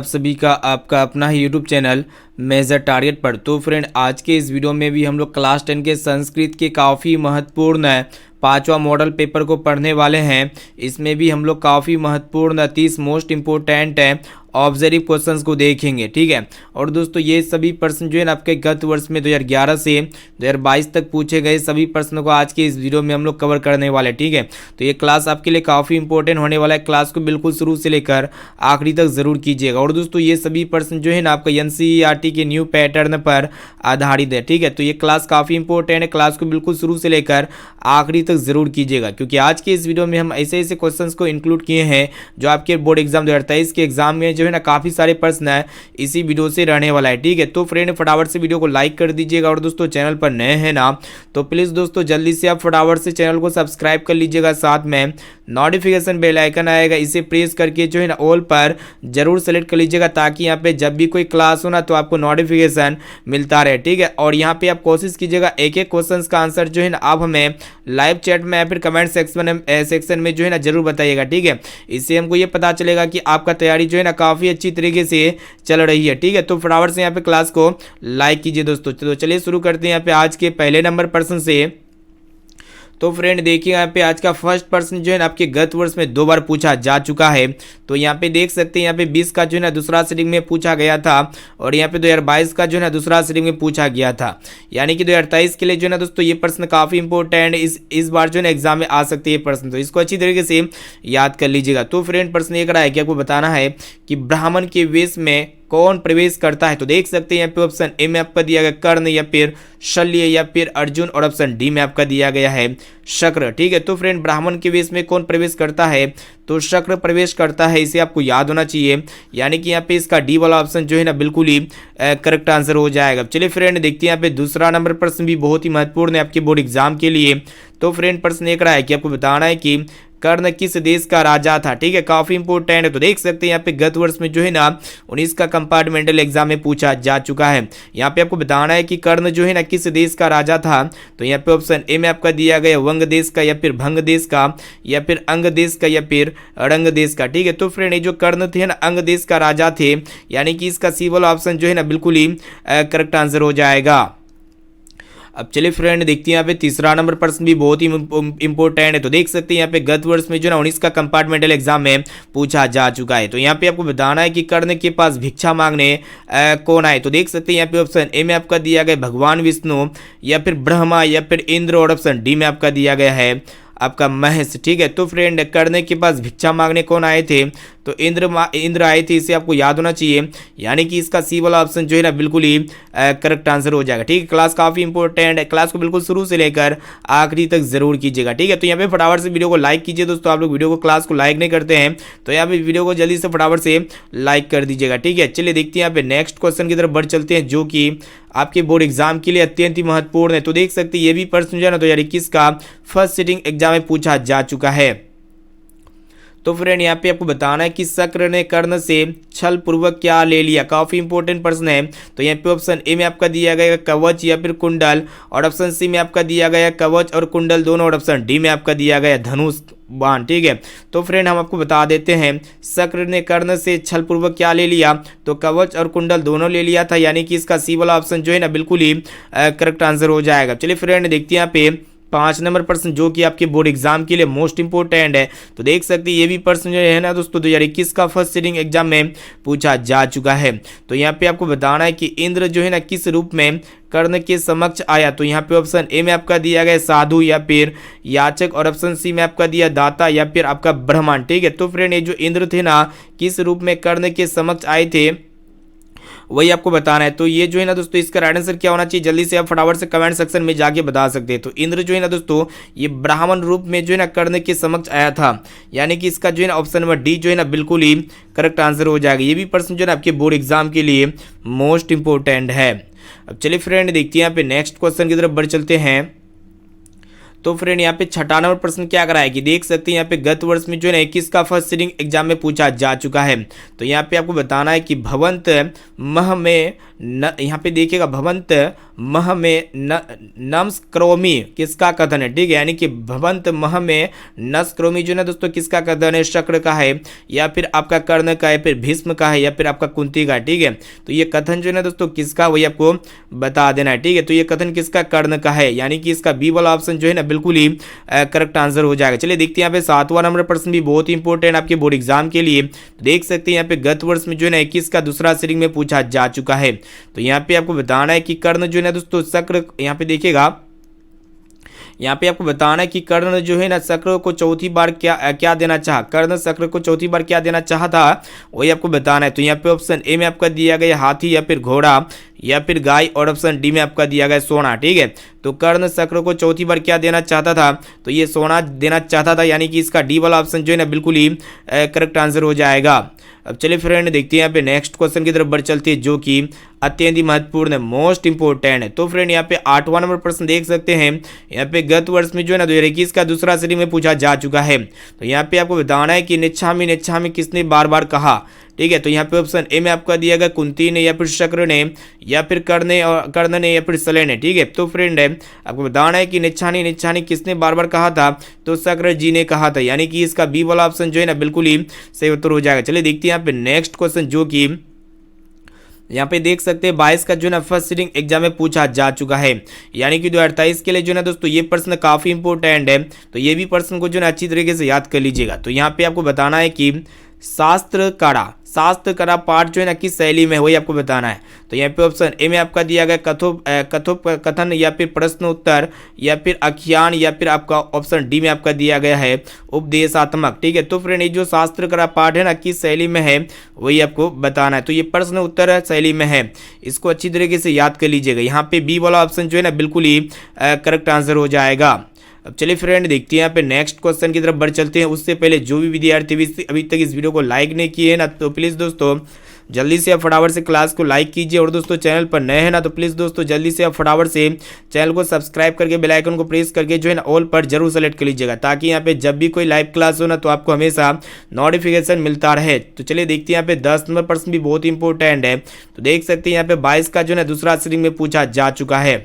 आप सभी का आपका अपना ही यूट्यूब चैनल मेजर टारगेट पर। तो फ्रेंड, आज के इस वीडियो में भी हम लोग क्लास 10 के संस्कृत के काफ़ी महत्वपूर्ण पांचवा मॉडल पेपर को पढ़ने वाले हैं। इसमें भी हम लोग काफ़ी महत्वपूर्ण 30 मोस्ट इम्पोर्टेंट ऑब्जर्व क्वेश्चंस को देखेंगे, ठीक है। और दोस्तों, ये सभी प्रश्न जो है ना आपके गत वर्ष में 2011 से 2022 तक पूछे गए सभी प्रश्नों को आज के इस वीडियो में हम लोग कवर करने वाले, ठीक है। तो ये क्लास आपके लिए काफ़ी इंपॉर्टेंट होने वाला है। क्लास को बिल्कुल शुरू से लेकर आखिरी तक जरूर कीजिएगा। और दोस्तों, ये सभी प्रश्न जो है ना आपका एनसीईआरटी के न्यू पैटर्न पर आधारित है, ठीक है। तो ये क्लास काफ़ी इंपॉर्टेंट है। क्लास को बिल्कुल शुरू से लेकर आखिरी तक जरूर कीजिएगा, क्योंकि आज के इस वीडियो में हम ऐसे ऐसे क्वेश्चंस को इंक्लूड किए हैं जो आपके बोर्ड एग्जाम 2023 के एग्जाम में जो है ना काफ़ी सारे प्रश्न है इसी वीडियो से रहने वाला है, ठीक है। तो फ्रेंड, फटाफट से वीडियो को लाइक कर दीजिएगा। और दोस्तों, चैनल पर नए हैं ना तो प्लीज़ दोस्तों जल्दी से आप फटाफट से चैनल को सब्सक्राइब कर लीजिएगा। साथ में नोटिफिकेशन बेल आइकन आएगा, इसे प्रेस करके जो है ना ऑल पर जरूर सेलेक्ट कर लीजिएगा, ताकि यहाँ पे जब भी कोई क्लास हो ना तो आपको नोटिफिकेशन मिलता रहे, ठीक है। और यहाँ पे आप कोशिश कीजिएगा एक एक क्वेश्चन का आंसर जो है ना आप हमें लाइव चैट में या फिर कमेंट सेक्शन में जो है ना जरूर बताइएगा, ठीक है। इससे हमको ये पता चलेगा कि आपका तैयारी जो है ना काफ़ी अच्छी तरीके से चल रही है, ठीक है। तो फटाफट से यहाँ पे क्लास को लाइक कीजिए दोस्तों। तो चलिए शुरू करते हैं यहाँ पे आज के पहले नंबर प्रश्न से। तो फ्रेंड, देखिए यहाँ पे आज का फर्स्ट प्रश्न जो है ना आपके गत वर्ष में 2 बार पूछा जा चुका है। तो यहाँ पे देख सकते हैं, यहाँ पे 20 का जो है ना दूसरा सिटिंग में पूछा गया था, और यहाँ पे 2022 का जो है ना दूसरा सिटिंग में पूछा गया था। यानी कि 2023 के लिए जो है ना दोस्तों ये प्रश्न काफ़ी इंपॉर्टेंट इस बार जो है ना एग्जाम में आ सकते हैं प्रश्न, तो इसको अच्छी तरीके से याद कर लीजिएगा। तो फ्रेंड, प्रश्न ये करा है कि आपको बताना है कि ब्राह्मण के वेश में कौन प्रवेश करता है। तो देख सकते हैं यहाँ पे ऑप्शन ए में आपका दिया गया कर्ण, या फिर शल्य, या फिर अर्जुन, और ऑप्शन डी में आपका दिया गया है शक्र, ठीक है। तो फ्रेंड, ब्राह्मण के वेश में कौन प्रवेश करता है, तो शक्र प्रवेश करता है, इसे आपको याद होना चाहिए। यानी कि यहाँ पे इसका डी वाला ऑप्शन जो है ना बिल्कुल ही करेक्ट आंसर हो जाएगा। चलिए फ्रेंड, देखते हैं यहाँ पे दूसरा नंबर प्रश्न भी बहुत ही महत्वपूर्ण है आपके बोर्ड एग्जाम के लिए। तो फ्रेंड, प्रश्न एक रहा है कि आपको बताना है कि कर्ण किस देश का राजा था, ठीक है। काफी इंपॉर्टेंट है। तो देख सकते हैं यहाँ पे गत वर्ष में जो है ना 19 का कंपार्टमेंटल एग्जाम में पूछा जा चुका है। यहाँ पे आपको बताना है कि कर्ण जो है ना किस देश का राजा था। तो यहाँ पे ऑप्शन ए में आपका दिया गया वंग देश का, या फिर भंग देश का, या फिर अंग देश का, या फिर रंग देश का, ठीक है। तो फ्रेंड, ये जो कर्ण थे ना अंग देश का राजा थे, यानी कि इसका सी वाला ऑप्शन जो है ना बिल्कुल ही करेक्ट आंसर हो जाएगा। अब चलिए फ्रेंड, देखते हैं यहाँ पे तीसरा नंबर प्रश्न भी बहुत ही इंपॉर्टेंट है। तो देख सकते हैं यहाँ पे गत वर्ष में जो ना 19 का कंपार्टमेंटल एग्जाम में पूछा जा चुका है। तो यहाँ पे आपको बताना है कि कर्ण के पास भिक्षा मांगने कौन आए। तो देख सकते हैं यहाँ पे ऑप्शन ए में आपका दिया गया भगवान विष्णु, या फिर ब्रह्मा, या फिर इंद्र, और ऑप्शन डी में आपका दिया गया है आपका महेश, ठीक है। तो फ्रेंड, कर्ण के पास भिक्षा मांगने कौन आए थे, तो इंद्र आए थे, इसे आपको याद होना चाहिए। यानी कि इसका सी वाला ऑप्शन जो है ना बिल्कुल ही करेक्ट आंसर हो जाएगा, ठीक है। क्लास काफ़ी इंपॉर्टेंट है। क्लास को बिल्कुल शुरू से लेकर आखिरी तक जरूर कीजिएगा, ठीक है। तो यहाँ पे फटाफट से वीडियो को लाइक कीजिए दोस्तों। आप लोग वीडियो को क्लास को लाइक नहीं करते हैं, तो यहाँ पे वीडियो को जल्दी से फटाफट से लाइक कर दीजिएगा, ठीक है। चलिए देखते हैं यहाँ पे नेक्स्ट क्वेश्चन की तरफ बढ़ चलते हैं, जो कि आपके बोर्ड एग्जाम के लिए अत्यंत ही महत्वपूर्ण है। तो देख सकते हैं ये भी प्रश्न जो है ना 2021 का फर्स्ट सिटिंग एग्जाम में पूछा जा चुका है। तो फ्रेंड, यहाँ पे आपको बताना है कि शक्र ने कर्ण से छल पूर्वक क्या ले लिया। काफी इंपॉर्टेंट प्रश्न है। तो यहाँ पे ऑप्शन ए में आपका दिया गया कवच, या फिर कुंडल, और ऑप्शन सी में आपका दिया गया कवच और कुंडल दोनों, और ऑप्शन डी में आपका दिया गया धनुष बाण, ठीक है। तो फ्रेंड, हम आपको बता देते हैं शक्र ने कर्ण से छल पूर्वक क्या ले लिया, तो कवच और कुंडल दोनों ले लिया था। यानी कि इसका सी वाला ऑप्शन जो है ना बिल्कुल ही करेक्ट आंसर हो जाएगा। चलिए फ्रेंड, देखते हैं यहाँ पे 5 नंबर प्रश्न, जो कि आपके बोर्ड एग्जाम के लिए मोस्ट इंपोर्टेंट है। तो देख सकते हैं ये भी प्रश्न जो है ना दोस्तों 2021 का फर्स्ट सिटिंग एग्जाम में पूछा जा चुका है। तो यहाँ पे आपको बताना है कि इंद्र जो है ना किस रूप में कर्ण के समक्ष आया। तो यहाँ पे ऑप्शन ए में आपका दिया गया साधु, या फिर याचक, और ऑप्शन सी में आपका दिया दाता, या फिर आपका ब्राह्मण, ठीक है। तो फ्रेंड, ये जो इंद्र थे ना किस रूप में कर्ण के समक्ष आए थे वही आपको बताना है। तो ये जो है ना दोस्तों इसका राइट आंसर क्या होना चाहिए, जल्दी से आप फटाफट से कमेंट सेक्शन में जाके बता सकते हैं। तो इंद्र जो है ना दोस्तों ये ब्राह्मण रूप में जो है ना कर्ण के समक्ष आया था। यानी कि इसका जो है ना ऑप्शन नंबर डी जो है ना बिल्कुल ही करेक्ट आंसर हो जाएगा। ये भी प्रश्न जो है ना आपके बोर्ड एग्जाम के लिए मोस्ट इंपॉर्टेंट है। अब चलिए फ्रेंड, देखते हैं यहाँ पे नेक्स्ट क्वेश्चन की तरफ बढ़ चलते हैं। तो फ्रेंड, यहाँ पे छठा नंबर प्रश्न क्या करा है कि देख सकते हैं यहाँ पे गत वर्ष में जो है ना 21 का फर्स्ट सिटिंग एग्जाम में पूछा जा चुका है। तो यहाँ पे आपको बताना है कि भवंत मह में यहाँ पे देखिएगा भवंत मह में नमस्क्रोमी किसका कथन है, ठीक है, यानी कि भवंत मह में नस्क्रोमी जो है ना दोस्तों किसका कथन है, शक्र का है या फिर आपका कर्ण का है, फिर भीष्म का है या फिर आपका कुंती का है, ठीक है। तो ये कथन जो है ना दोस्तों किसका, वही आपको बता देना है, ठीक है। तो ये कथन किसका, कर्ण का है, यानी कि इसका बी वाला ऑप्शन जो है ना बिल्कुल ही करेक्ट आंसर हो जाएगा। चलिए देखते हैं यहाँ पे 7वां नंबर प्रश्न भी बहुत ही इंपॉर्टेंट आपके बोर्ड एग्जाम के लिए। देख सकते हैं यहाँ पे गत वर्ष में जो है ना 21 का दूसरा सीटिंग में पूछा जा चुका है। तो यहाँ पे आपको बताना है कि कर्ण जो है ना दोस्तों शक्र, यहाँ पे देखिएगा, यहाँ पे आपको बताना है कि कर्ण जो है ना शक्र को चौथी बार क्या देना चाहा, कर्ण शक्र को चौथी बार क्या देना चाहा था, वही आपको बताना है। तो यहाँ पे ऑप्शन ए में आपका दिया गया हाथी या फिर घोड़ा या फिर गाय, और ऑप्शन डी में आपका दिया गया सोना, ठीक है। तो कर्ण शक्र को चौथी बार क्या देना चाहता था, तो ये सोना देना चाहता था, यानी कि इसका डी वाला ऑप्शन जो है ना बिल्कुल ही करेक्ट आंसर हो जाएगा। अब चलिए फ्रेंड देखते हैं यहाँ पे नेक्स्ट क्वेश्चन की तरफ बढ़ चलती है, जो कि अत्यंत ही महत्वपूर्ण है, मोस्ट इंपोर्टेंट है। तो फ्रेंड यहाँ पे 8वां नंबर प्रश्न देख सकते हैं, यहाँ पे गत वर्ष में जो है ना 2021 का दूसरा सीटिंग में पूछा जा चुका है। तो यहाँ पे आपको बताना है कि नेच्छामी किसने बार बार कहा, ठीक है। तो यहाँ पे ऑप्शन ए में आपका दिया गया कुंती ने या फिर शक्र ने या फिर कर्ण ने या फिर सले ने, ठीक है। तो फ्रेंड आपको बताना है कि निच्छानी किसने बार बार कहा था, तो शक्र जी ने कहा था, यानी कि इसका बी वाला ऑप्शन जो है ना बिल्कुल ही सही उत्तर हो जाएगा। चलिए देखते हैं यहाँ पे नेक्स्ट क्वेश्चन, जो कि यहाँ पे देख सकते हैं 22 का जो है ना फर्स्ट सीटिंग एग्जाम में पूछा जा चुका है, यानी कि 2028 के लिए जो है ना दोस्तों ये प्रश्न काफी इंपॉर्टेंट है। तो ये भी प्रश्न को जो है ना अच्छी तरीके से याद कर लीजिएगा। तो यहाँ पे आपको बताना है कि शास्त्र करा पाठ जो है ना किस शैली में, वही आपको बताना है। तो यहाँ पे ऑप्शन ए में आपका दिया गया कथन या फिर प्रश्न उत्तर या फिर आख्यान या फिर आपका ऑप्शन डी में आपका दिया गया है उपदेशात्मक, ठीक है। तो फ्रेंड ये जो शास्त्र करा पाठ है ना किस शैली में है, वही आपको बताना है। तो ये प्रश्न उत्तर शैली में है, इसको अच्छी तरीके से याद कर लीजिएगा। यहाँ पे बी वाला ऑप्शन जो है ना बिल्कुल ही करेक्ट आंसर हो जाएगा। अब चलिए फ्रेंड देखते हैं यहाँ पे नेक्स्ट क्वेश्चन की तरफ बढ़ चलते हैं। उससे पहले जो भी विद्यार्थी अभी तक इस वीडियो को लाइक नहीं किए हैं ना, तो प्लीज़ दोस्तों जल्दी से आप फटाफट से क्लास को लाइक कीजिए, और दोस्तों चैनल पर नए हैं ना, तो प्लीज़ दोस्तों जल्दी से आप फटाफट से चैनल को सब्सक्राइब करके बेल आइकन को प्रेस करके जो है ना ऑल पर जरूर सेलेक्ट कर लीजिएगा, ताकि यहाँ पे जब भी कोई लाइव क्लास हो ना तो आपको हमेशा नोटिफिकेशन मिलता रहे। तो चलिए देखते हैं यहाँ पे 10 नंबर प्रश्न भी बहुत इंपॉर्टेंट है। तो देख सकते हैं यहाँ पे 22 का जो है ना दूसरा सीटिंग में पूछा जा चुका है।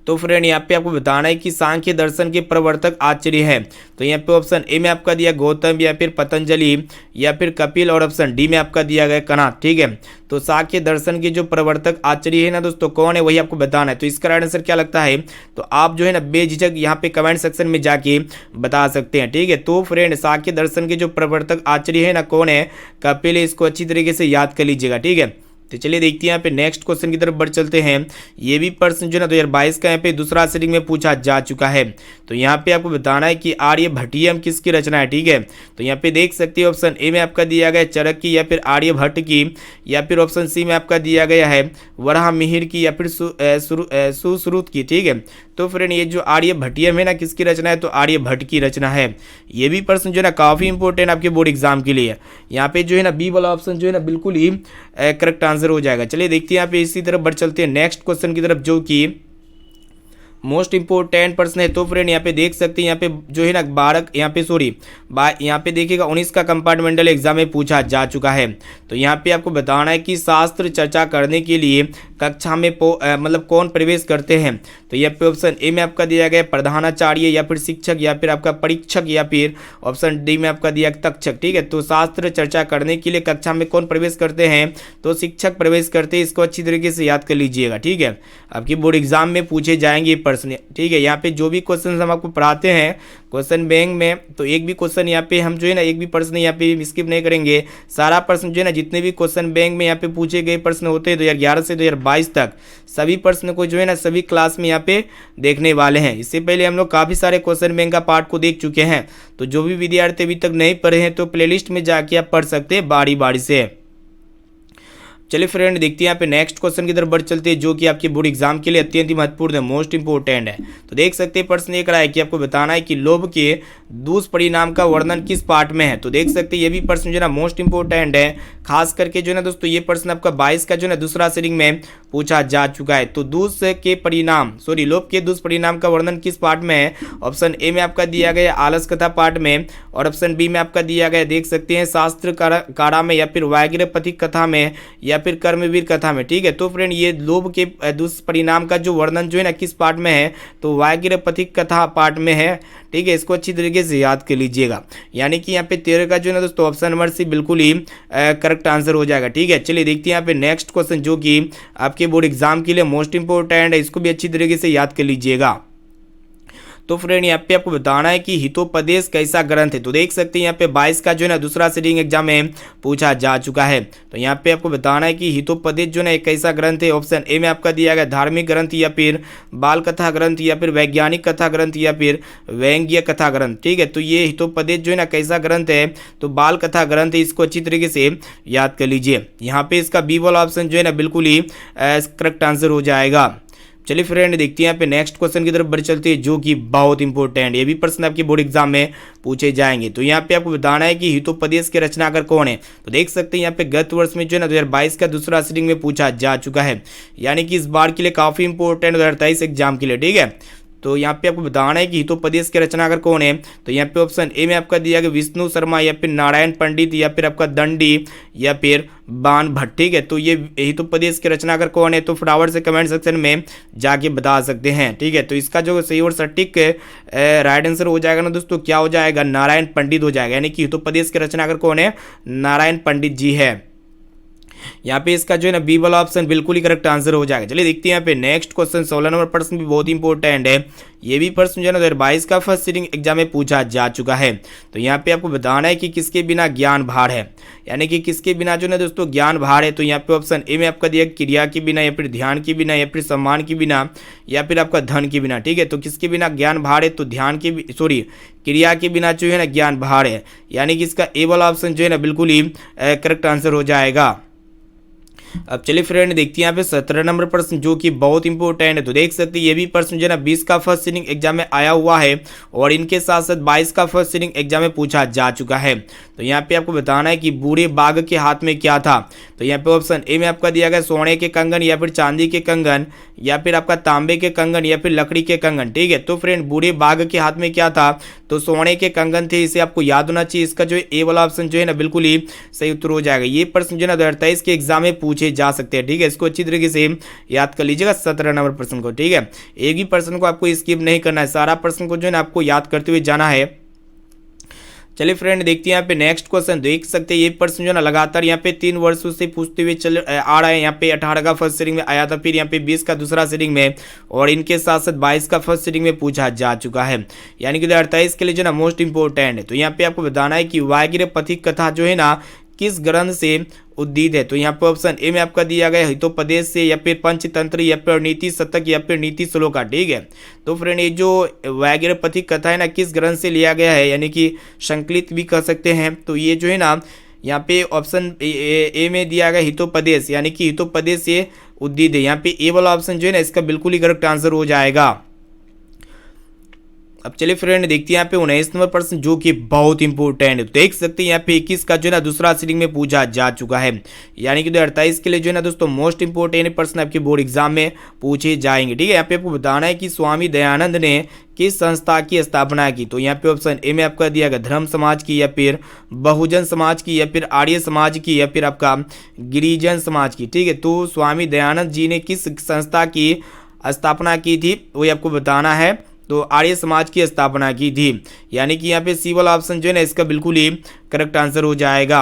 तो फ्रेंड यहाँ पे आपको बताना है कि सांख्य दर्शन के प्रवर्तक आचार्य है। तो यहाँ पे ऑप्शन ए में आपका दिया गौतम या फिर पतंजलि या फिर कपिल, और ऑप्शन डी में आपका दिया गया कणाद, ठीक है। तो सांख्य दर्शन के जो प्रवर्तक आचार्य है ना दोस्तों कौन है, वही आपको बताना है। तो इसका राइट आंसर क्या लगता है, तो आप जो है ना बेझिझक यहाँ पे कमेंट सेक्शन में जाके बता सकते हैं, ठीक है। तो फ्रेंड सांख्य दर्शन के जो प्रवर्तक आचार्य है ना कौन है, कपिल है, इसको अच्छी तरीके से याद कर लीजिएगा, ठीक है। तो चलिए देखते हैं यहाँ पे नेक्स्ट क्वेश्चन की तरफ बढ़ चलते हैं। ये भी प्रश्न जो है ना 2022 का यहाँ पे दूसरा सीटिंग में पूछा जा चुका है। तो यहाँ पे आपको बताना है कि आर्यभट्टियम किसकी रचना है, ठीक है। तो यहाँ पे देख सकते हैं ऑप्शन ए में आपका दिया गया चाणक्य या फिर आर्यभट्ट की, या फिर ऑप्शन सी में आपका दिया गया है वराहमिहिर की या फिर सुश्रुत की, ठीक है। तो फ्रेंड ये जो आर्यभट्टियम है ना किसकी रचना है, तो आर्यभट्ट की रचना है। ये भी प्रश्न जो है ना काफ़ी इंपॉर्टेंट आपके बोर्ड एग्जाम के लिए। यहाँ पे जो है ना बी वाला ऑप्शन जो है ना बिल्कुल ही करेक्ट आंसर हो जाएगा। चलिए देखते हैं यहाँ पे इसी तरफ बढ़ चलते हैं नेक्स्ट क्वेश्चन की तरफ, जो कि मोस्ट इंपोर्टेंट प्रश्न है। तो फ्रेंड यहाँ पे देख सकते हैं, यहाँ पे जो है ना 12 यहाँ पे देखिएगा 19 का कंपार्टमेंटल एग्जाम में पूछा जा चुका है। तो यहाँ पे आपको बताना है कि शास्त्र चर्चा करने के लिए कक्षा में मतलब कौन प्रवेश करते हैं। तो यहाँ पे ऑप्शन ए में आपका दिया गया प्रधानाचार्य या फिर शिक्षक या फिर आपका परीक्षक या फिर ऑप्शन डी में आपका दिया तक्षक, ठीक है। तो शास्त्र चर्चा करने के लिए कक्षा में कौन प्रवेश करते हैं, तो शिक्षक प्रवेश करते हैं। इसको अच्छी तरीके से याद कर लीजिएगा, ठीक है। आपकी बोर्ड एग्जाम में पूछे जाएंगे प्रश्न, ठीक है। यहाँ पे जो भी क्वेश्चन हम आपको पढ़ाते हैं क्वेश्चन बैंक में, तो एक भी क्वेश्चन यहाँ पे हम जो है ना एक भी प्रश्न यहाँ पे स्किप नहीं करेंगे। सारा प्रश्न जो है ना जितने भी क्वेश्चन बैंक में यहाँ पे पूछे गए प्रश्न होते हैं 2011 से 2022 तक, सभी प्रश्न को जो है ना सभी क्लास में यहाँ पे देखने वाले हैं। इससे पहले हम लोग काफ़ी सारे क्वेश्चन बैंक का पार्ट को देख चुके हैं। तो जो भी विद्यार्थी अभी तक नहीं पढ़े हैं तो प्लेलिस्ट में जाके आप पढ़ सकते हैं बारी बारी से। चलिए फ्रेंड देखते हैं यहाँ पे नेक्स्ट क्वेश्चन की तरफ बढ़ चलते हैं, जो कि आपके बोर्ड एग्जाम के लिए अत्यंत ही महत्वपूर्ण है, मोस्ट इंपोर्टेंट है। तो देख सकते हैं प्रश्न ये करा है कि आपको बताना है कि लोभ के दुष्परिणाम का वर्णन किस पाठ में है। तो देख सकते हैं ये भी प्रश्न जो है ना मोस्ट इंपोर्टेंट है, खास करके जो है ना दोस्तों ये प्रश्न आपका 22 का जो है ना दूसरा सीटिंग में पूछा जा चुका है। तो लोभ के दुष्परिणाम का वर्णन किस पाठ में है? ऑप्शन ए में आपका दिया गया आलस कथा पाठ में, और ऑप्शन बी में आपका दिया गया देख सकते हैं शास्त्र कारा में, या फिर वाग्यपथिक कथा में, या फिर कर्मवीर कथा में। ठीक है, तो फ्रेंड ये लोभ के दुष्परिणाम का जो वर्णन जो है ना किस पाठ में है? तो वाग्यपथिक कथा पाठ में है। ठीक है, इसको अच्छी तरीके से याद कर लीजिएगा। यानी कि यहाँ पे 13 का जो है ना दोस्तों ऑप्शन नंबर सी बिल्कुल ही करेक्ट आंसर हो जाएगा। ठीक है, चलिए देखते हैं यहाँ पे नेक्स्ट क्वेश्चन जो कि आपके बोर्ड एग्जाम के लिए मोस्ट इंपोर्टेंट है, इसको भी अच्छी तरीके से याद कर लीजिएगा। तो फ्रेंड यहाँ पे आपको बताना है कि हितोपदेश कैसा ग्रंथ है। तो देख सकते हैं यहाँ पे 22 का जो है ना दूसरा सीटिंग एग्जाम में पूछा जा चुका है। तो यहाँ पे आपको बताना है कि हितोपदेश जो है ना एक कैसा ग्रंथ है। ऑप्शन ए में आपका दिया गया धार्मिक ग्रंथ, या फिर बाल कथा ग्रंथ, या फिर वैज्ञानिक कथा ग्रंथ, या फिर व्यंग्य कथा ग्रंथ। ठीक है, तो ये हितोपदेश जो है ना कैसा ग्रंथ है? तो बाल कथा ग्रंथ है, इसको अच्छी तरीके से याद कर लीजिए। यहाँ पे इसका बी वाला ऑप्शन जो है ना बिल्कुल ही करेक्ट आंसर हो जाएगा। चलिए फ्रेंड देखते हैं यहाँ पे नेक्स्ट क्वेश्चन की तरफ बढ़ चलते हैं जो कि बहुत इंपॉर्टेंट, ये भी प्रश्न आपके बोर्ड एग्जाम में पूछे जाएंगे। तो यहाँ पे आपको बताना है कि हितोपदेश के रचनाकार कौन है। तो देख सकते हैं यहाँ पे गत वर्ष में जो है ना 2022 का दूसरा सीटिंग में पूछा जा चुका है, यानी कि इस बार के लिए काफी इंपॉर्टेंट 2023 एग्जाम के लिए। ठीक है, तो यहाँ पे आपको बताना है कि हितोपदेश के रचनाकार कौन है। तो यहाँ पे ऑप्शन ए में आपका दिया गया विष्णु शर्मा, या फिर नारायण पंडित, या फिर आपका दंडी, या फिर बाण भट्ट। ठीक है, तो ये हितोपदेश के रचनाकार कौन है? तो फटाफट से कमेंट सेक्शन में जाके बता सकते हैं। ठीक है, तो इसका जो सही और सटीक राइट आंसर हो जाएगा ना दोस्तों, क्या हो जाएगा? नारायण पंडित हो जाएगा। यानी कि हितोपदेश के रचनाकार कौन है? नारायण पंडित जी है। यहाँ पे इसका जो है ना बी वाला ऑप्शन बिल्कुल ही करेक्ट आंसर हो जाएगा। चलिए देखते हैं यहाँ पे नेक्स्ट क्वेश्चन 16 नंबर प्रश्न भी बहुत इंपॉर्टेंट है। ये भी प्रश्न जो है ना 2022 का फर्स्ट सीटिंग एग्जाम में पूछा जा चुका है। तो यहाँ पे आपको बताना है कि किसके बिना ज्ञान भार है, यानी कि किसके बिना जो है ना दोस्तों ज्ञान भार है। तो यहाँ पे ऑप्शन ए में आपका दिया क्रिया के बिना, या फिर ध्यान के बिना, या फिर सम्मान के बिना, या फिर आपका धन के बिना। ठीक है, तो किसके बिना ज्ञान भार है? तो क्रिया के बिना जो है ना ज्ञान भार है, यानी कि इसका ए वाला ऑप्शन जो है ना बिल्कुल ही करेक्ट आंसर हो जाएगा। अब चलिए फ्रेंड देखते हैं यहाँ पे 17 नंबर प्रश्न जो कि बहुत इंपॉर्टेंट है। तो देख सकते हैं ये भी प्रश्न जो है ना 20 का फर्स्ट सीटिंग एग्जाम में आया हुआ है, और इनके साथ साथ 22 का फर्स्ट सीटिंग एग्जाम में पूछा जा चुका है। तो यहाँ पे आपको बताना है कि बूढ़े बाघ के हाथ में क्या था। तो यहाँ पे ऑप्शन ए में आपका दिया गया सोने के कंगन, या फिर चांदी के कंगन, या फिर आपका तांबे के कंगन, या फिर लकड़ी के कंगन। ठीक है, तो फ्रेंड बूढ़े बाघ के हाथ में क्या था? तो सोने के कंगन थे, इसे आपको याद होना चाहिए। इसका जो ए वाला ऑप्शन जो है ना बिल्कुल ही सही उत्तर हो जाएगा। ये प्रश्न जो है ना 2023 के एग्जाम में पूछे जा सकते हैं। ठीक है, इसको अच्छी तरीके से याद कर लीजिएगा 17 नंबर प्रश्न को। ठीक है, एक भी प्रश्न को आपको स्किप नहीं करना है, सारा प्रश्न को जो है ना आपको याद करते हुए जाना है। चलिए फ्रेंड देखते हैं यहाँ पे नेक्स्ट क्वेश्चन। देख सकते हैं ये प्रश्न जो ना लगातार यहाँ पे 3 वर्षों से पूछते हुए चल आ रहा है। यहाँ पे 18 का फर्स्ट सीटिंग में आया था, फिर यहाँ पे 20 का दूसरा सीटिंग में, और इनके साथ साथ 22 का फर्स्ट सीटिंग में पूछा जा चुका है, यानी कि 2028 के लिए जो ना मोस्ट इंपोर्टेंट है। तो यहाँ पे आपको बताना है कि वाग्यपथिक कथा जो है ना किस ग्रंथ से उद्दीत है। तो यहाँ पे ऑप्शन ए में आपका दिया गया हितोपदेश से, या फिर पंचतंत्र, या फिर नीति शतक, या फिर नीति श्लोका। ठीक है, तो फ्रेंड ये जो वाग्यपथिक कथा है ना किस ग्रंथ से लिया गया है, यानी कि संकलित भी कर सकते हैं। तो ये जो है ना यहाँ पे ऑप्शन ए में दिया गया हितोपदेश, यानी कि हितोपदेश से उद्दीत है। यहाँ पे ए वाला ऑप्शन जो है ना इसका बिल्कुल ही करेक्ट आंसर हो जाएगा। अब चलिए फ्रेंड देखते हैं यहाँ पे 19 नंबर प्रश्न जो कि बहुत इंपॉर्टेंट है। तो देख सकते हैं यहाँ पे 21 का जो है ना दूसरा सीटिंग में पूछा जा चुका है, यानी कि 2028 के लिए जो है ना दोस्तों मोस्ट इंपॉर्टेंट प्रश्न आपके बोर्ड एग्जाम में पूछे जाएंगे। ठीक है, यहाँ पे आपको बताना है कि स्वामी दयानंद ने किस संस्था की स्थापना की। तो यहाँ पे ऑप्शन ए में आपका दिया गया धर्म समाज की, या फिर बहुजन समाज की, या फिर आर्य समाज की, या फिर आपका गिरिजन समाज की। ठीक है, तो स्वामी दयानंद जी ने किस संस्था की स्थापना की थी वो आपको बताना है। तो आर्य समाज की स्थापना की थी, यानी कि यहाँ पे सी वाला ऑप्शन जो है ना इसका बिल्कुल ही करेक्ट आंसर हो जाएगा।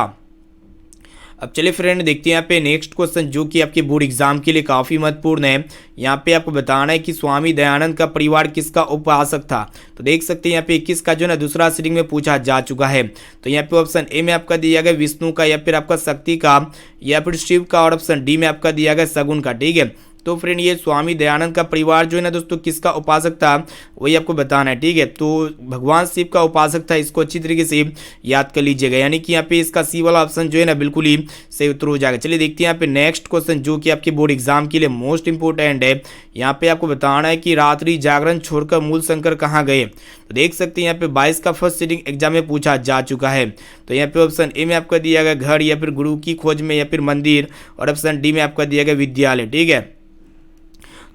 अब चलिए फ्रेंड देखते हैं यहाँ पे नेक्स्ट क्वेश्चन जो कि आपके बोर्ड एग्जाम के लिए काफ़ी महत्वपूर्ण है। यहाँ पे आपको बताना है कि स्वामी दयानंद का परिवार किसका उपासक था। तो देख सकते हैं यहाँ पे 21 का जो है ना दूसरा सीटिंग में पूछा जा चुका है। तो यहाँ पे ऑप्शन ए में आपका दिया गया विष्णु का, या फिर आपका शक्ति का, या फिर शिव का, और ऑप्शन डी में आपका दिया गया सगुन का। ठीक है, तो फ्रेंड ये स्वामी दयानंद का परिवार जो है ना दोस्तों किसका उपासक था वही आपको बताना है। ठीक है, तो भगवान शिव का उपासक था, इसको अच्छी तरीके से याद कर लीजिएगा, यानी कि यहाँ पे इसका सी वाला ऑप्शन जो है ना बिल्कुल ही सही उत्तर हो जाएगा। चलिए देखते हैं यहाँ पे नेक्स्ट क्वेश्चन जो कि आपके बोर्ड एग्जाम के लिए मोस्ट इंपोर्टेंट है। यहाँ पे आपको बताना है कि रात्रि जागरण छोड़कर मूल शंकर कहाँ गए। तो देख सकते हैं यहाँ पे 22 का फर्स्ट सीटिंग एग्जाम में पूछा जा चुका है। तो यहाँ पे ऑप्शन ए में आपका दिया गया घर, या फिर गुरु की खोज में, या फिर मंदिर, और ऑप्शन डी में आपका दिया गया विद्यालय। ठीक है,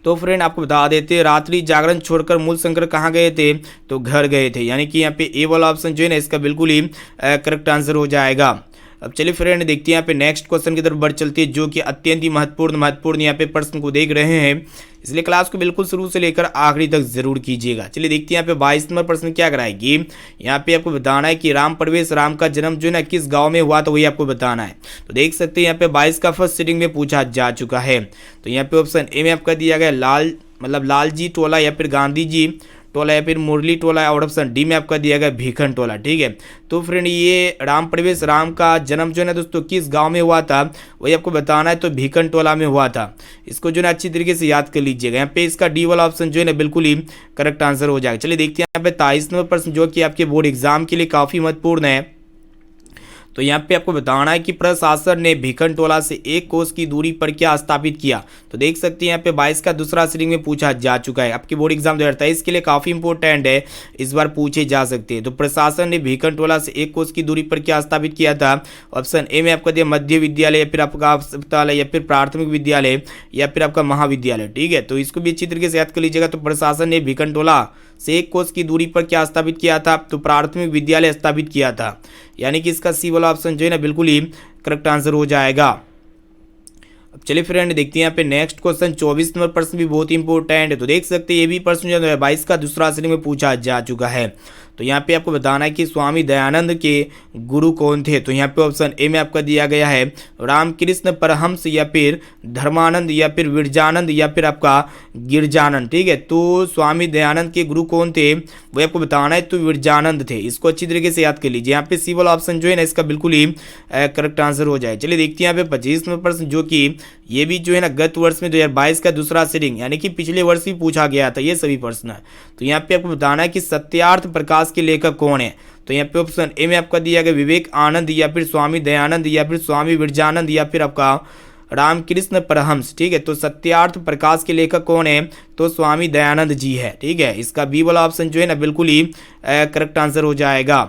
तो फ्रेंड आपको बता देते रात्रि जागरण छोड़कर मूल शंकर कहाँ गए थे, तो घर गए थे, यानी कि यहाँ पे ए वाला ऑप्शन जो है ना इसका बिल्कुल ही करेक्ट आंसर हो जाएगा। अब चलिए फ्रेंड देखते हैं यहाँ पे नेक्स्ट क्वेश्चन की तरफ बढ़ चलती है, जो कि अत्यंत ही महत्वपूर्ण यहाँ पे प्रश्न को देख रहे हैं, इसलिए क्लास को बिल्कुल शुरू से लेकर आखिरी तक जरूर कीजिएगा। चलिए देखते हैं यहाँ पे 22 नंबर प्रश्न क्या कराएगी। यहाँ पे आपको बताना है कि राम प्रवेश राम का जन्म जो है ना किस गांव में हुआ, तो वही आपको बताना है। तो देख सकते हैं यहाँ पे 22 का फर्स्ट सीटिंग में पूछा जा चुका है। तो यहाँ पे ऑप्शन ए में आपका दिया गया लालजी टोला या फिर गांधी जी टोला या फिर मुरली टोला, और ऑप्शन डी में आपका दिया गया भीखन टोला। ठीक है, तो फ्रेंड ये राम प्रवेश राम का जन्म जो है ना दोस्तों किस गांव में हुआ था, वही आपको बताना है। तो भीखन टोला में हुआ था। इसको जो है ना अच्छी तरीके से याद कर लीजिएगा। यहाँ पे इसका डी वाला ऑप्शन जो है ना बिल्कुल ही करेक्ट आंसर हो जाएगा। चलिए देखते हैं यहाँ पे 23 नंबर प्रश्न, जो कि आपके बोर्ड एग्जाम के लिए काफी महत्वपूर्ण है। तो यहाँ पे आपको बताना है कि प्रशासन ने भीखन टोला से 1 कोस की दूरी पर क्या स्थापित किया। तो देख सकते हैं यहाँ पे 22 का दूसरा सीटिंग में पूछा जा चुका है। आपके बोर्ड एग्जाम 2023 के लिए काफी इंपॉर्टेंट है, इस बार पूछे जा सकते हैं। तो प्रशासन ने भीखन टोला से 1 कोस की दूरी पर क्या स्थापित किया था। ऑप्शन ए में आपका दिया मध्य विद्यालय या फिर आपका अस्पताल या फिर प्राथमिक विद्यालय या फिर आपका महाविद्यालय। ठीक है, तो इसको भी अच्छी तरीके से याद कर लीजिएगा। तो प्रशासन ने भीखन टोला से 1 कोस की दूरी पर क्या स्थापित किया था, तो प्राथमिक विद्यालय स्थापित किया था, यानी कि इसका सी वाला ऑप्शन जो है ना बिल्कुल ही करेक्ट आंसर हो जाएगा। अब चलिए फ्रेंड देखते हैं यहाँ पे नेक्स्ट क्वेश्चन 24 नंबर प्रश्न भी बहुत इंपॉर्टेंट है। तो देख सकते हैं ये भी प्रश्न जो है 22 का दूसरा श्रेणी में पूछा जा चुका है। तो यहाँ पे आपको बताना है कि स्वामी दयानंद के गुरु कौन थे। तो यहाँ पे ऑप्शन ए में आपका दिया गया है रामकृष्ण परमहंस या फिर धर्मानंद या फिर विरजानंद या फिर आपका गिरजानंद। ठीक है, तो स्वामी दयानंद के गुरु कौन थे वो आपको बताना है, तो विरजानंद थे। इसको अच्छी तरीके से याद कर लीजिए। यहाँ पे सी वाला ऑप्शन जो है ना इसका बिल्कुल ही करेक्ट आंसर हो जाए। चलिए देखते हैं यहाँ पे 25 नंबर प्रश्न, जो कि ये भी जो है ना गत वर्ष में 2022 का दूसरा सीटिंग यानी कि पिछले वर्ष भी पूछा गया था ये सभी प्रश्न है। तो यहाँ पे आपको बताना है कि सत्यार्थ प्रकाश के लेखक कौन है। तो यहाँ पे ऑप्शन ए में आपका दिया गया विवेक आनंद या फिर स्वामी दयानंद या फिर स्वामी विरजानंद या फिर आपका रामकृष्ण परमहंस। ठीक है, तो सत्यार्थ प्रकाश के लेखक कौन है, तो स्वामी दयानंद जी है। ठीक है, इसका बी वाला ऑप्शन जो है ना बिल्कुल ही करेक्ट आंसर हो जाएगा।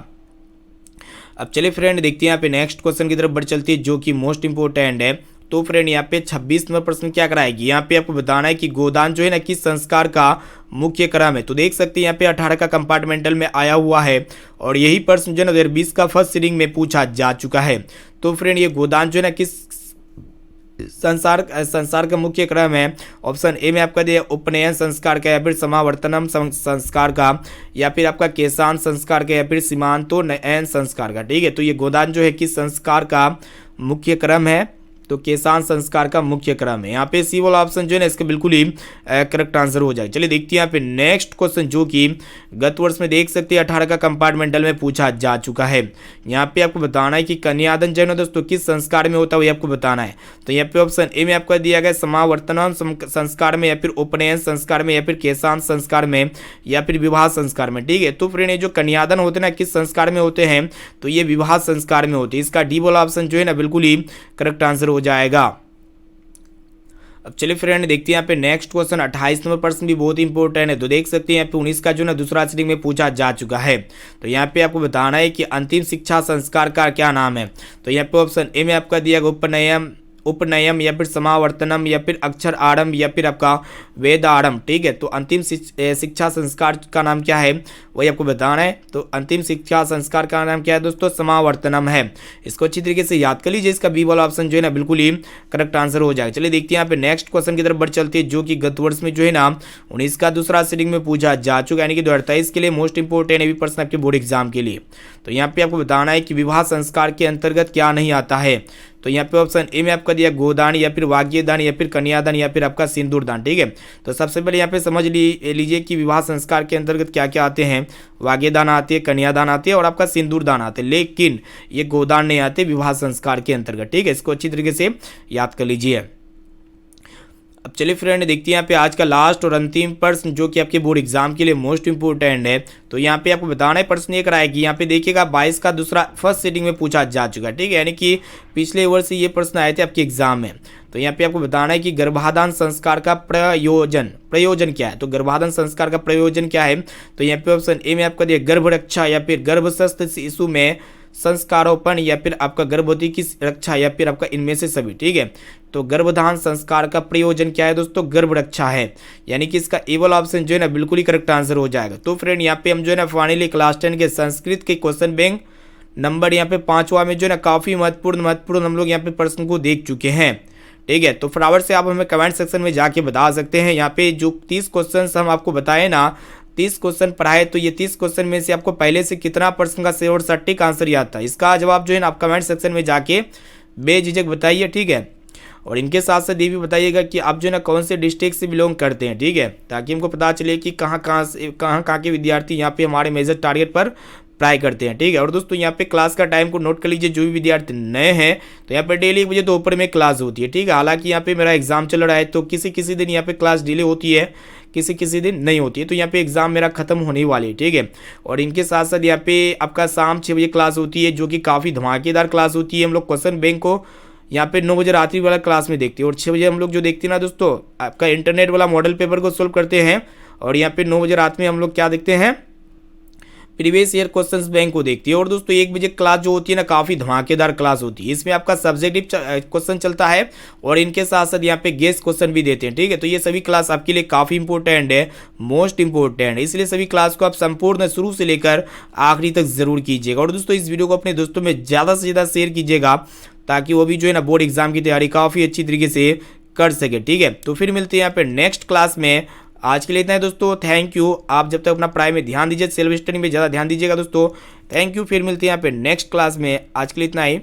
अब चलिए फ्रेंड देखते हैं यहाँ पे नेक्स्ट क्वेश्चन की तरफ बढ़ चलती है, जो कि मोस्ट इंपोर्टेंट है। तो फ्रेंड यहाँ पे 26 नंबर प्रश्न क्या कराएगी। यहाँ पे आपको बताना है कि गोदान जो है ना किस संस्कार का मुख्य क्रम है। तो देख सकते हैं यहाँ पे 18 का कंपार्टमेंटल में आया हुआ है, और यही प्रश्न जो है ना 2020 का फर्स्ट सीटिंग में पूछा जा चुका है। तो फ्रेंड ये गोदान जो है ना किस संसार का मुख्य क्रम है। ऑप्शन ए में आपका दिया उपनयन संस्कार का या फिर समावर्तनम संस्कार का या फिर आपका केशान संस्कार का या फिर सीमांतोन्नयन संस्कार का। ठीक है, तो ये गोदान जो है किस संस्कार का मुख्य क्रम है, तो केशान संस्कार का मुख्य क्रम है। यहाँ पे सी वाला ऑप्शन जो है ना इसका बिल्कुल ही करेक्ट आंसर हो जाए। चलिए देखते हैं यहाँ पे नेक्स्ट क्वेश्चन, जो कि गत वर्ष में देख सकते हैं 18 का कंपार्टमेंटल में पूछा जा चुका है। यहाँ पे आपको बताना है कि कन्यादान जो है ना दोस्तों किस संस्कार में होता है, वही आपको बताना है। तो यहाँ पे ऑप्शन ए में आपका दिया गया समावर्तन संस्कार में या फिर उपनयन संस्कार में या फिर केशान संस्कार में या फिर विवाह संस्कार में। ठीक है, तो फ्रेंड ये जो कन्यादान होते हैं ना किस संस्कार में होते हैं, तो ये विवाह संस्कार में होते हैं। इसका डी वाला ऑप्शन जो है ना बिल्कुल ही करेक्ट आंसर हो जाएगा। अब चलिए फ्रेंड देखते हैं यहाँ पे नेक्स्ट क्वेश्चन 28 नंबर प्रश्न भी बहुत इंपॉर्टेंट है। तो देख सकते हैं यहाँ पे 19 का जो ना दूसरा सीटिंग में पूछा जा चुका है। तो यहाँ पे आपको बताना है कि अंतिम शिक्षा संस्कार का क्या नाम है। तो यहाँ पे ऑप्शन ए में आपका दिया गया उपनयम या फिर समावर्तनम या फिर अक्षर आरंभ या फिर आपका वेद आरंभ। ठीक है, तो अंतिम शिक्षा संस्कार का नाम क्या है वही आपको बताना है। तो अंतिम शिक्षा संस्कार का नाम क्या है दोस्तों, समावर्तनम है। इसको अच्छी तरीके से याद कर लीजिए। इसका बी वाला ऑप्शन जो है ना बिल्कुल ही करेक्ट आंसर हो जाएगा। चलिए देखते हैं यहाँ पे नेक्स्ट क्वेश्चन की तरफ बढ़ चलती है, जो कि गत वर्ष में जो है ना 19 का दूसरा सीटिंग में पूछा जा चुका है, यानी कि 2023 के लिए मोस्ट इंपोर्टेंट है भी प्रश्न आपके बोर्ड एग्जाम के लिए। तो यहाँ पे आपको बताना है कि विवाह संस्कार के अंतर्गत क्या नहीं आता है। तो यहाँ पे ऑप्शन ए में आपका दिया गोदान या फिर वाग्यदान या फिर कन्यादान या फिर आपका सिंदूरदान। ठीक है, तो सबसे पहले यहाँ पे समझ लीजिए कि विवाह संस्कार के अंतर्गत क्या क्या आते हैं। वाग्यदान आते हैं, कन्यादान आते हैं और आपका सिंदूरदान आते हैं, लेकिन ये गोदान नहीं आते विवाह संस्कार के अंतर्गत। ठीक है, इसको अच्छी तरीके से याद कर लीजिए। अब चलिए फ्रेंड देखते हैं यहाँ पे आज का लास्ट और अंतिम प्रश्न, जो कि आपके बोर्ड एग्जाम के लिए मोस्ट इंपोर्टेंट है। तो यहाँ पे आपको बताना है प्रश्न ये कराएगी। यहाँ पे देखिएगा 22 का दूसरा फर्स्ट सीटिंग में पूछा जा चुका है। ठीक है, यानी कि पिछले वर्ष ये प्रश्न आए थे आपके एग्जाम में। तो यहाँ पे आपको बताना है कि गर्भाधान संस्कार का प्रयोजन क्या है। तो गर्भाधान संस्कार का प्रयोजन क्या है। तो यहाँ पे ऑप्शन ए में आपका दिया गर्भ रक्षा या फिर गर्भस्थ शिशु में संस्कारोपण या फिर आपका गर्भवती की रक्षा या फिर आपका इनमें से सभी। ठीक है, तो गर्भधान संस्कार का प्रयोजन क्या है दोस्तों? गर्भ रक्षा है, यानी कि इसका ए वाला ऑप्शन जो है ना बिल्कुल ही करेक्ट आंसर हो जाएगा। तो फ्रेंड यहाँ पे हम जो है ना फाइनली क्लास 10 के संस्कृत के क्वेश्चन बैंक नंबर यहाँ पे 5वां में जो है ना काफ़ी महत्वपूर्ण हम लोग यहाँ पे प्रश्न को देख चुके हैं। ठीक है, तो फटाफट से आप हमें कमेंट सेक्शन में जाके बता सकते हैं। यहाँ पे जो 30 क्वेश्चन हम आपको बताए ना, 30 क्वेश्चन पढ़ाए, तो ये 30 क्वेश्चन में से आपको पहले से कितना % का सही और सटीक आंसर याद था? इसका जवाब जो है ना आप कमेंट सेक्शन में जाके बेझिझक बताइए। ठीक है, और इनके साथ साथ ये भी बताइएगा कि आप जो है ना कौन से डिस्ट्रिक्ट से बिलोंग करते हैं। ठीक है, ताकि हमको पता चले कि कहाँ के विद्यार्थी यहाँ पे हमारे मेजर टारगेट पर ट्राई करते हैं। ठीक है, और दोस्तों यहाँ पे क्लास का टाइम को नोट कर लीजिए। जो भी विद्यार्थी नए हैं तो यहाँ पे डेली 1 बजे दोपहर में क्लास होती है। ठीक है, हालांकि यहाँ पे मेरा एग्जाम चल रहा है तो किसी दिन यहाँ पे क्लास डिले होती है, किसी दिन नहीं होती है। तो यहाँ पे एग्जाम मेरा खत्म होने वाली है। ठीक है, और इनके साथ साथ यहाँ पे आपका शाम 6 बजे क्लास होती है, जो कि काफ़ी धमाकेदार क्लास होती है। हम लोग क्वेश्चन बैंक को यहाँ पे 9 बजे रात्रि वाला क्लास में देखते हैं, और 6 बजे हम लोग जो देखते हैं ना दोस्तों आपका इंटरनेट वाला मॉडल पेपर को सोल्व करते हैं। और यहाँ पे 9 बजे रात में हम लोग क्या देखते हैं? प्रीवियस ईयर क्वेश्चंस बैंक को देखती है। और दोस्तों 1 बजे क्लास जो होती है ना काफ़ी धमाकेदार क्लास होती है। इसमें आपका सब्जेक्टिव क्वेश्चन चलता है और इनके साथ साथ यहाँ पे गेस्ट क्वेश्चन भी देते हैं। ठीक है, तो ये सभी क्लास आपके लिए काफ़ी इंपॉर्टेंट है, मोस्ट इंपॉर्टेंट है, इसलिए सभी क्लास को आप संपूर्ण शुरू से लेकर आखिरी तक जरूर कीजिएगा। और दोस्तों इस वीडियो को अपने दोस्तों में ज़्यादा से ज़्यादा शेयर कीजिएगा, ताकि वो भी जो है ना बोर्ड एग्जाम की तैयारी काफ़ी अच्छी तरीके से कर सके। ठीक है, तो फिर मिलते हैं यहाँ पे नेक्स्ट क्लास में। आज के लिए इतना है दोस्तों, थैंक यू। आप जब तक अपना पढ़ाई में ध्यान दीजिए, सेल्फ स्टडी में ज़्यादा ध्यान दीजिएगा दोस्तों। थैंक यू, फिर मिलते हैं यहाँ पे नेक्स्ट क्लास में। आज के लिए इतना ही।